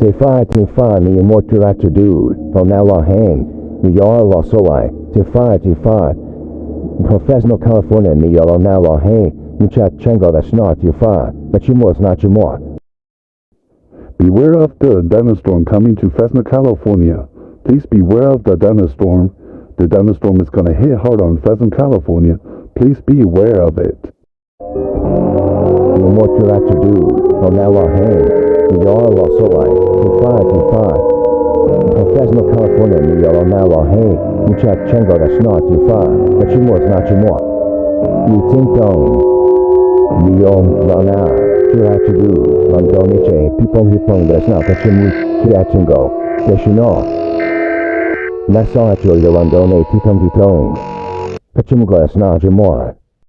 te fa ni mo tiratu du, from now la hang, ni yara la solai, te fa, from Fresno, California, ni yara now la hang, mucha chengo that's not your fa, but you more is not your more. Beware of the thunderstorm coming to Fresno, California. Please beware of the thunderstorm. The thunderstorm is going to hit hard on Fresno, California. Please be aware of it. Ni mo tiratu du, from now la hang, ni yara la solai, te fa, from Fresno, California, ni yara now la hang, mucha chengo that's not your fa, but you more is not your more. You think ni yom la na. Tiratu Lando Niche, Pipong Hipong, that's not Pachimu, Kiatungo, Yeshino. Nasa Acho Yolando Ne Titom Titong. Pachimu Glass Na Jamor.